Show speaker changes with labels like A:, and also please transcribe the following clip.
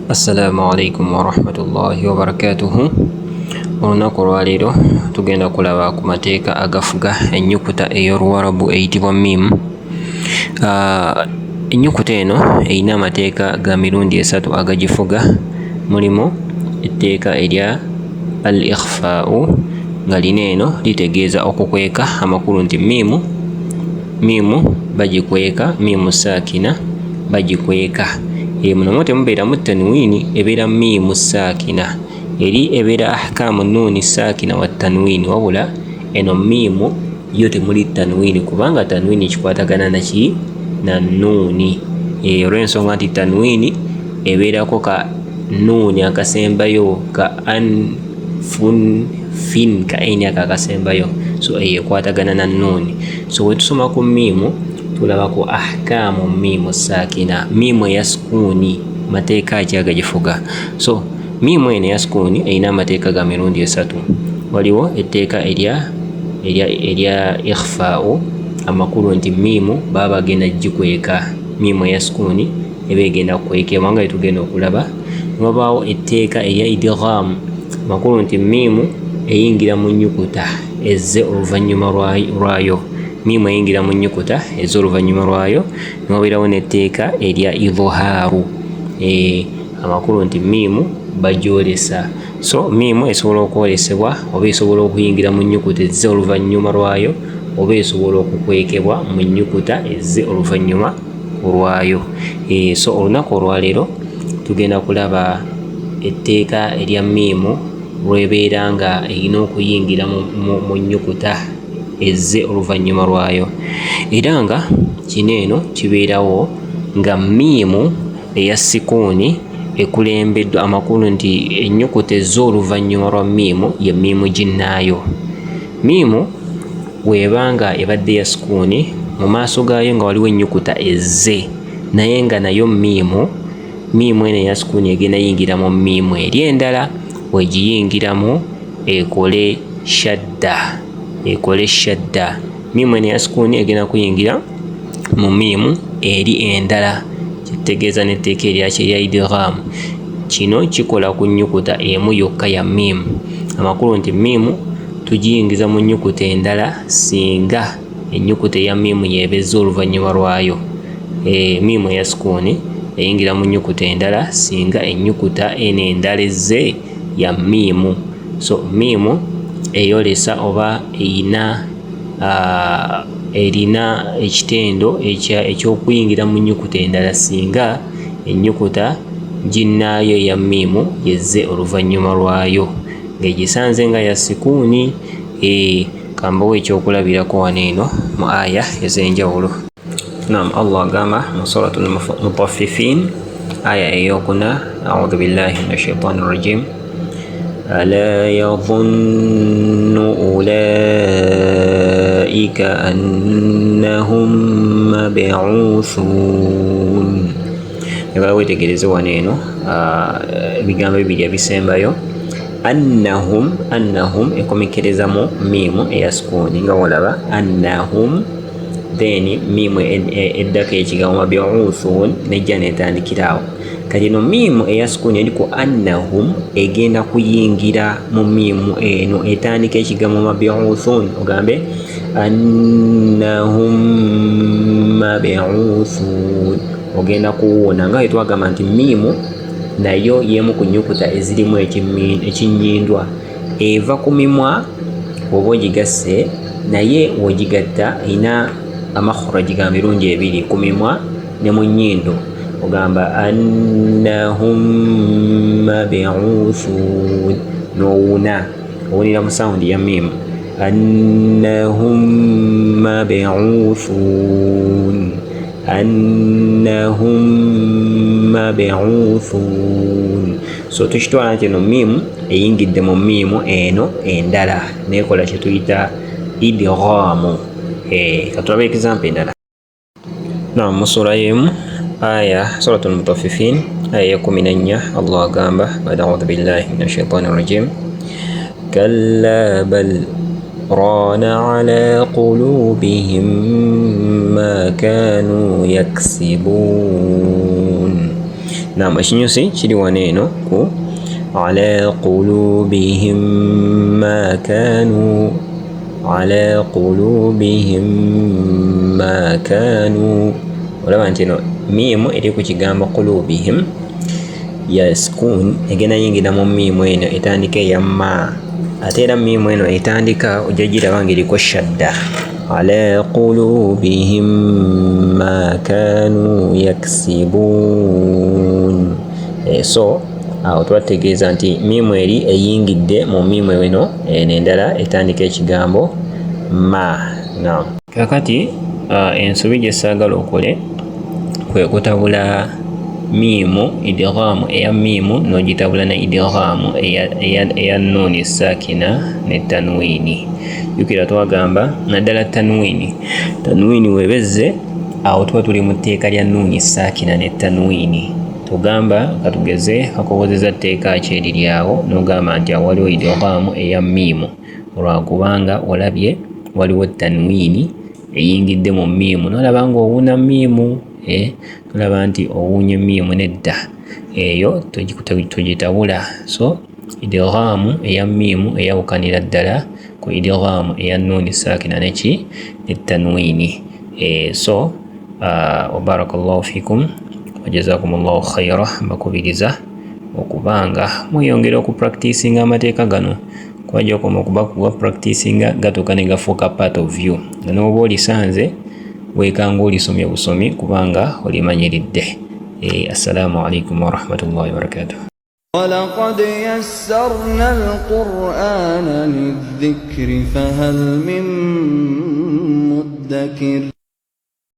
A: Assalamu alaikum warahmatullahi wabarakatuhu. Olunaku olwaleero tugenda kulaba ku mateeka agafuga ennyukuta ey'Oluwarabu eyitibwa miimu. Ennyukuta eno erina amateeka ga mirundi esatu agagifuga. Mulimu etteeka erya al-ikhfaa'u nga lino eno litegeeza okukweka amakulu nti miimu bagikweka, miimu saakina bagikweka. Muno temubeeramu tanwiini, ebeera miimu saakina. Eri ebeera ahkaamu nuuni saakina wa tanwiini, wabula eno miimu yo temuli tanwiini kubanga tanwiini kikwatagana naki na nuuni. Olw'ensonga nti tanwiini ebeerako ka nuuni akasembayo, ka an, fun, fin, ka aini ako akasembayo, so ekwatagana na nuuni. So we tusoma ku miimu tulaba ku ahkaamu miimu saakina, miimu eya sukuuni mateeka ki agagifuga. So miimu eno eya sukuuni erina amateeka ga mirundi esatu. Waliwo etteeka erya ikhfaa'u, amakulu nti miimu baba bagenda gikweka, miimu eya sukuuni eba egenda kukwekebwa nga tugenda okulaba. Wabaawo etteeka erya idghaamu, amakulu nti miimu eyingira mu nnyukuta ezze oluvannyuma lwayo, miimu eyingira mu nnyukuta ezze oluvannyuma lwayo. Niwabeerawo n'etteeka erya idhhaaru, amakulu nti miimu bagyolesa. So miimu esobola okwolesebwa oba esobola okuyingira mu nnyukuta ezze oluvannyuma lwayo, oba esobola okukwekebwa mu nnyukuta ezze oluvannyuma lwayo. So olunaku olwaleero tugenda kulaba etteeka erya miimu lw'ebeera nga erina okuyingira mu nnyukuta ezze oluvannyuma lwayo, era nga kino eno kibeerawo nga miimu eya sikuuni ekulembeddwa, amakulu nti ennyukuta ez'oluvannyuma lwa miimu ye miimu ginnaayo. Miimu bw'eba ebadde ya sikuuni, mu maaso gaayo nga waliwo ennyukuta ezze, naye nga nayo miimu eno eya sikuuni egenda yingira mu miimu eri endala, wegiyingiramu ekole shadda. Miimu eno eya sikuuni egenda kuyingira mu miimu eri endala, kitegeeza n'etteeka erya idghaamu. Kino kikola ku nnyukuta emu yokka ya miimu, amakulu nti miimu tugiyingiza mu nnyukuta endala singa ennyukuta eya miimu y'eba ezze oluvannyuma lwayo. Miimu eya sikuuni eyingira mu nnyukuta endala singa ennyukuta eno endala ezze ya miimu. So miimu eyolesa oba erina ekitendo eky'okuyingira mu nnyukuta endala singa ennyukuta ginnaayo eya miimu yezze oluvannyuma lwayo, ng'egisanze nga ya sikuuni. Kambawo ekyokulabirako wano eno mu aya ez'enjawulo. Naam, Allah agamba mu suratul Mutaffifiin aya eyokuna, a'uudhu billahi minash shaitaanir rajiim, alaa yadhunnu ulaa'ika annahum mab'uuthun. Nebala wetegereze wano eno ebigambo bibiri ebisembayo. Annahum ekomekereza mu miimu eya sukuuni nga wolaba annahum, then miimu eddako ekigambo mab'uuthun nejja netandikiraawo. Kati eno miimu eya sukuuni eri ku annahum egenda kuyingira mu miimu eno etandika ekigambo mab'uuthun, ogambe annahum mab'uuthun, ogenda kuwuuna nga twagamba nti miimu nayo yemu ku nnyukuta ezirimu ekinnyindwa, eva ku mimwa oba ogigasse, naye w'ogigatta erina amakhraj ga mirundi ebiri, ku mimwa ne mu nnyindo. Ogamba annahum mab'uuthun, n'owuuna, owunira mu sawundi ya miimu, annahum mab'uuthun, annahum mab'uuthun. So tukitwala nti eno miimu eyingidde mu miimu eno endala nekola kye tuyita idghaamu. Katulabe example endala. Naam, mu sura y'emu aya suratul Mutaffifiin aya ya 14, Allah agamba ba'da a'uudhu billahi minash shaitaanir rajiim, kallaa bal raana ala qulubihim ma kanu yaksibun. Naam, ekinyusi kiri wano eno ku ala qulubihim ma kanu, ala qulubihim ma kanu. Olaba nti eno miimu eri ku kigambo qulubihim ya sukun egenda yingira mu miimu eno etandika eya ma, ate era miimu eno etandika ojja giraba nga eriko shadda. ala qulubihim ma kanu yaksibun. So awo twategeeza nti miimu eri eyingidde mu miimu eno endala etandika ekigambo ma. Naam, kakati ensobi gye saagala okole kwe kutabula miimu idghaamu eya miimu n'ogitabula ne idghaamu eya nuuni saakina ne tanwiini. Jjukira twagamba naddala tanwiini webezze awo tuba tuli mu tteeka lya nuuni saakina ne tanwiini. Tugamba katugeze kakobozeza tteeka ki eriryawo n'ogamba nti awo waliwo idghaamu eya miimu olwakubanga olabye waliwo tanwiini eyingidde mu miimu n'olaba nga owuuna miimu. Tulaba nti owuunye miimu nedda eyo tugitabula. So idghaamu eya miimu eyawukanira ddala ku idghaamu eya nuuni saakina neki ne tanwiini. So wabarakallahu fikum wa jazakumullahu khaira. Mbakubiriza okubanga mweyongera okupracticinga amateeka gano kwajja okoma okuba practicinga gatuuka ne gafuuka part of you, nga n'oba olisanze weekanga olisomye busomi kubanga olimanyiridde. Assalamu alaikum warahmatullahi wabarakatuh.
B: ولقد يسرنا القرآن للذكر فهل من مدكر